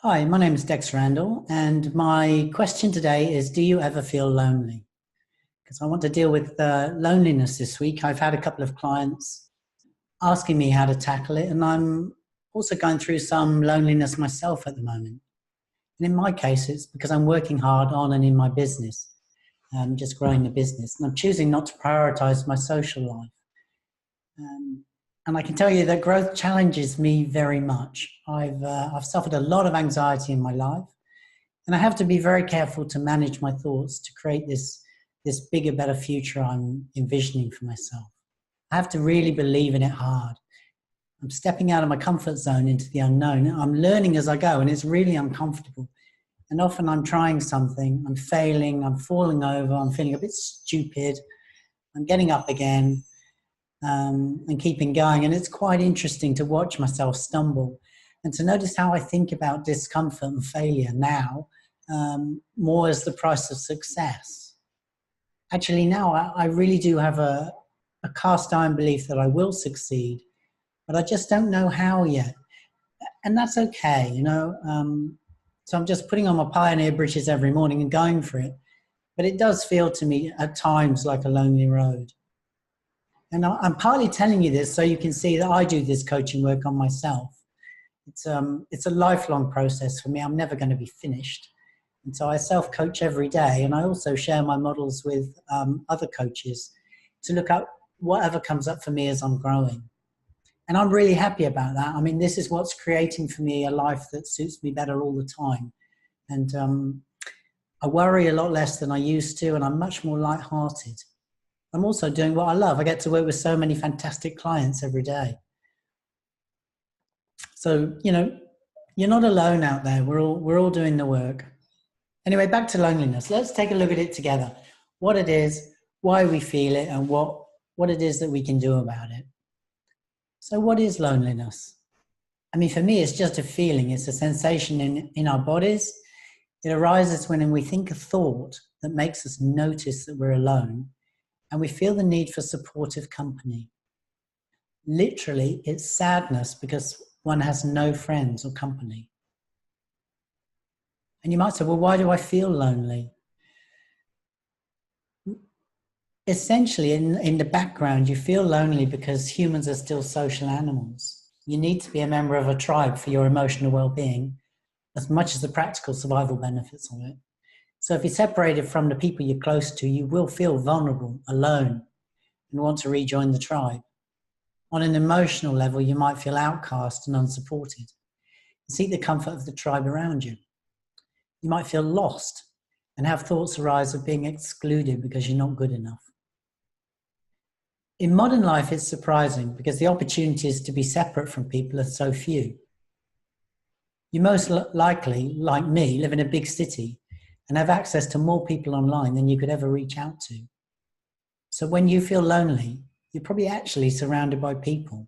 Hi, my name is Dex Randall, and my question today is, do you ever feel lonely? Because I want to deal with loneliness this week. I've had a couple of clients asking me how to tackle it, and I'm also going through some loneliness myself at the moment. And in my case, it's because I'm working hard on and in my business, just growing the business, and I'm choosing not to prioritize my social life. Um, and I can tell you that growth challenges me very much. I've suffered a lot of anxiety in my life, and I have to be very careful to manage my thoughts to create this bigger, better future I'm envisioning for myself. I have to really believe in it hard. I'm stepping out of my comfort zone into the unknown. I'm learning as I go, and it's really uncomfortable. And often I'm trying something, I'm failing, I'm falling over, I'm feeling a bit stupid, I'm getting up again, and keeping going. And it's quite interesting to watch myself stumble and to notice how I think about discomfort and failure now, more as the price of success. Actually, now I really do have a cast iron belief that I will succeed, but I just don't know how yet. And that's okay, you know. So I'm just putting on my pioneer britches every morning and going for it. But it does feel to me at times like a lonely road. And I'm partly telling you this so you can see that I do this coaching work on myself. It's a lifelong process for me. I'm never going to be finished. And so I self-coach every day. And I also share my models with other coaches to look at whatever comes up for me as I'm growing. And I'm really happy about that. I mean, this is what's creating for me a life that suits me better all the time. And I worry a lot less than I used to, and I'm much more lighthearted. I'm also doing what I love. I get to work with so many fantastic clients every day. So, you know, you're not alone out there. We're all doing the work. Anyway, back to loneliness. Let's take a look at it together. What it is, why we feel it, and what it is that we can do about it. So what is loneliness? I mean, for me, it's just a feeling. It's a sensation in our bodies. It arises when we think a thought that makes us notice that we're alone, and we feel the need for supportive company. Literally, it's sadness because one has no friends or company. And you might say, well, why do I feel lonely? Essentially, in the background, you feel lonely because humans are still social animals. You need to be a member of a tribe for your emotional well-being, as much as the practical survival benefits of it. So if you're separated from the people you're close to, you will feel vulnerable, alone, and want to rejoin the tribe. On an emotional level, you might feel outcast and unsupported. Seek the comfort of the tribe around you. You might feel lost and have thoughts arise of being excluded because you're not good enough. In modern life, it's surprising because the opportunities to be separate from people are so few. You most likely, like me, live in a big city and have access to more people online than you could ever reach out to. So when you feel lonely, you're probably actually surrounded by people.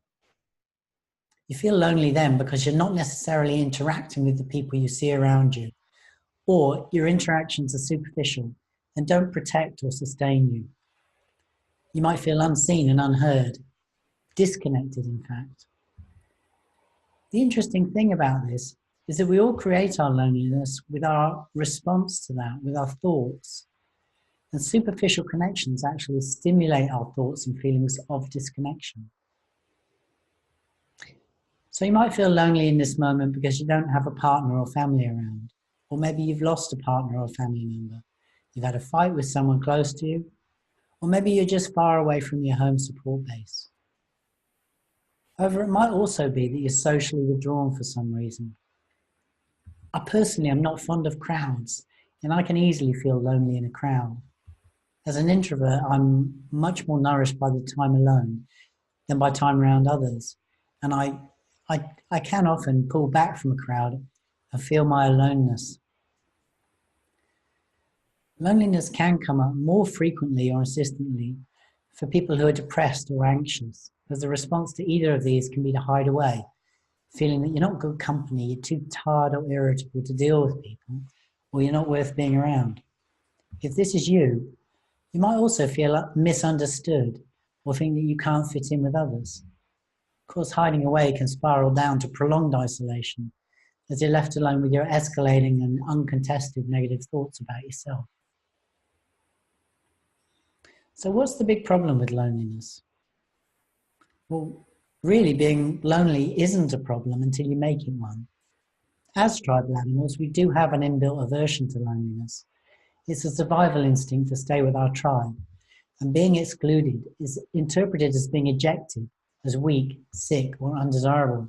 You feel lonely then because you're not necessarily interacting with the people you see around you, or your interactions are superficial and don't protect or sustain you. You might feel unseen and unheard, disconnected, in fact. The interesting thing about this is that we all create our loneliness with our response to that, with our thoughts. And superficial connections actually stimulate our thoughts and feelings of disconnection. So you might feel lonely in this moment because you don't have a partner or family around. Or maybe you've lost a partner or family member. You've had a fight with someone close to you. Or maybe you're just far away from your home support base. However, it might also be that you're socially withdrawn for some reason. I personally am not fond of crowds, and I can easily feel lonely in a crowd. As an introvert, I'm much more nourished by the time alone than by time around others. And I can often pull back from a crowd and feel my aloneness. Loneliness can come up more frequently or insistently for people who are depressed or anxious, as the response to either of these can be to hide away, feeling that you're not good company, you're too tired or irritable to deal with people, or you're not worth being around. If this is you, you might also feel misunderstood or think that you can't fit in with others. Of course, hiding away can spiral down to prolonged isolation, as you're left alone with your escalating and uncontested negative thoughts about yourself. So what's the big problem with loneliness? Well, really being lonely isn't a problem until you make it one. As tribal animals, we do have an inbuilt aversion to loneliness. It's a survival instinct to stay with our tribe, and being excluded is interpreted as being ejected, as weak, sick, or undesirable.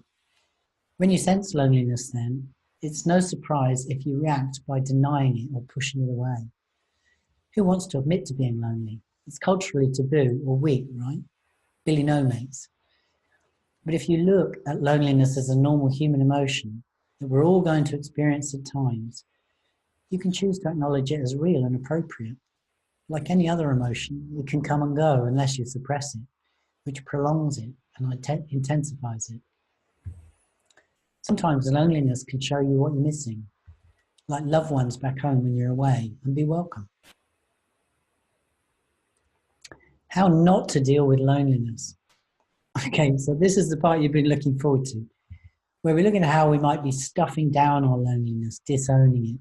When you sense loneliness then, it's no surprise if you react by denying it or pushing it away. Who wants to admit to being lonely? It's culturally taboo or weak, right? Billy No Mates. But if you look at loneliness as a normal human emotion that we're all going to experience at times, you can choose to acknowledge it as real and appropriate. Like any other emotion, it can come and go unless you suppress it, which prolongs it and intensifies it. Sometimes loneliness can show you what you're missing, like loved ones back home when you're away, and be welcome. How not to deal with loneliness. Okay, so this is the part you've been looking forward to, where we're looking at how we might be stuffing down our loneliness, disowning it.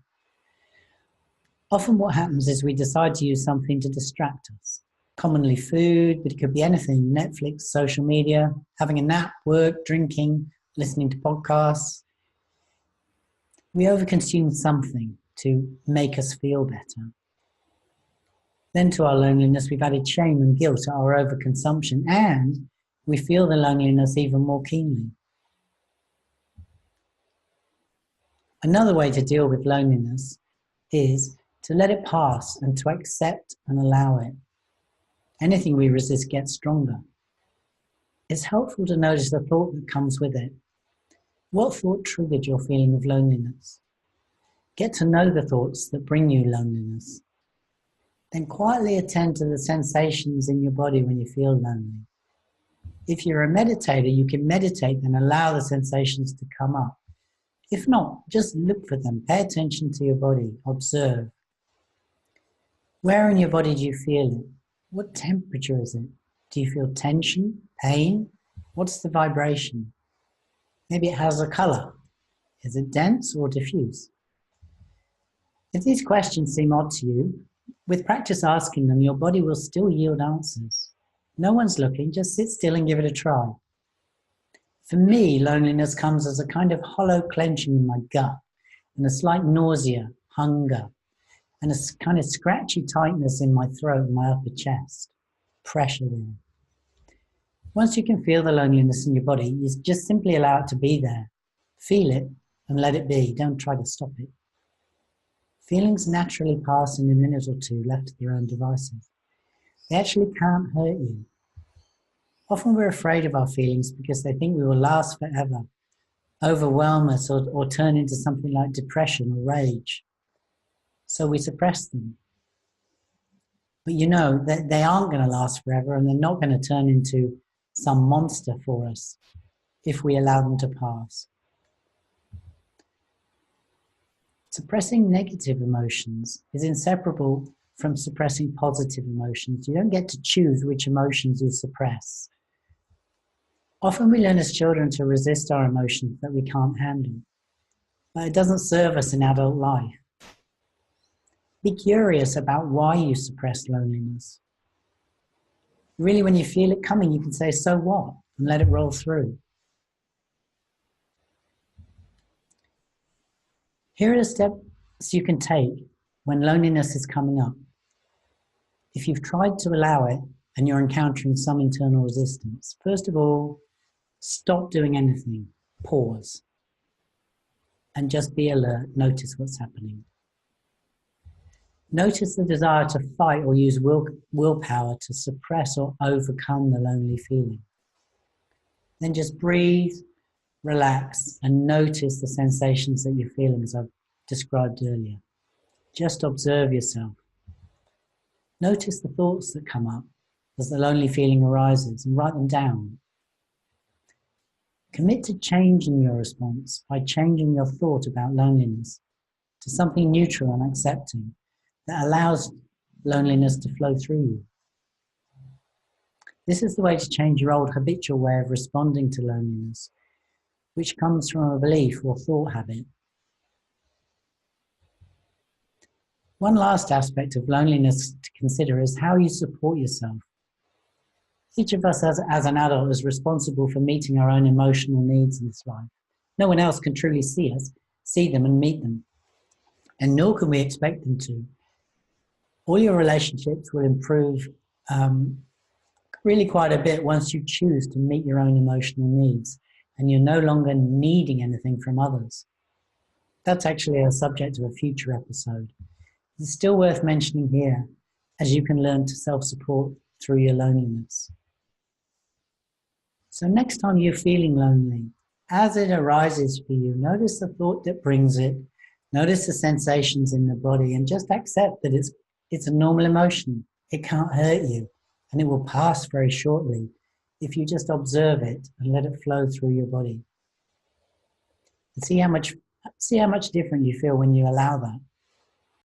Often what happens is we decide to use something to distract us. Commonly food, but it could be anything: Netflix, social media, having a nap, work, drinking, listening to podcasts. We overconsume something to make us feel better. Then to our loneliness, we've added shame and guilt at our overconsumption, and we feel the loneliness even more keenly. Another way to deal with loneliness is to let it pass and to accept and allow it. Anything we resist gets stronger. It's helpful to notice the thought that comes with it. What thought triggered your feeling of loneliness? Get to know the thoughts that bring you loneliness. Then quietly attend to the sensations in your body when you feel lonely. If you're a meditator, you can meditate and allow the sensations to come up. If not, just look for them. Pay attention to your body. Observe. Where in your body do you feel it? What temperature is it? Do you feel tension, pain? What's the vibration? Maybe it has a color. Is it dense or diffuse? If these questions seem odd to you, with practice asking them, your body will still yield answers. No one's looking, just sit still and give it a try. For me, loneliness comes as a kind of hollow clenching in my gut, and a slight nausea, hunger, and a kind of scratchy tightness in my throat and my upper chest. Pressure there. Once you can feel the loneliness in your body, you just simply allow it to be there. Feel it and let it be. Don't try to stop it. Feelings naturally pass in a minute or two left to their own devices. They actually can't hurt you. Often we're afraid of our feelings because they think we will last forever, overwhelm us, or turn into something like depression or rage. So we suppress them. But you know that they aren't going to last forever, and they're not going to turn into some monster for us if we allow them to pass. Suppressing negative emotions is inseparable from suppressing positive emotions. You don't get to choose which emotions you suppress. Often we learn as children to resist our emotions that we can't handle, but it doesn't serve us in adult life. Be curious about why you suppress loneliness. Really, when you feel it coming, you can say, so what? And let it roll through. Here are the steps you can take when loneliness is coming up. If you've tried to allow it and you're encountering some internal resistance, first of all, stop doing anything, pause, and just be alert, notice what's happening. Notice the desire to fight or use willpower to suppress or overcome the lonely feeling. Then just breathe, relax, and notice the sensations that you're feeling as I've described earlier. Just observe yourself. Notice the thoughts that come up as the lonely feeling arises and write them down. Commit to changing your response by changing your thought about loneliness to something neutral and accepting that allows loneliness to flow through you. This is the way to change your old habitual way of responding to loneliness, which comes from a belief or thought habit. One last aspect of loneliness to consider is how you support yourself. Each of us as an adult is responsible for meeting our own emotional needs in this life. No one else can truly see them and meet them, and nor can we expect them to. All your relationships will improve really quite a bit once you choose to meet your own emotional needs and you're no longer needing anything from others. That's actually a subject of a future episode. It's still worth mentioning here, as you can learn to self-support through your loneliness. So next time you're feeling lonely, as it arises for you, notice the thought that brings it, notice the sensations in the body, and just accept that it's a normal emotion. It can't hurt you, and it will pass very shortly if you just observe it and let it flow through your body. And see how much different you feel when you allow that.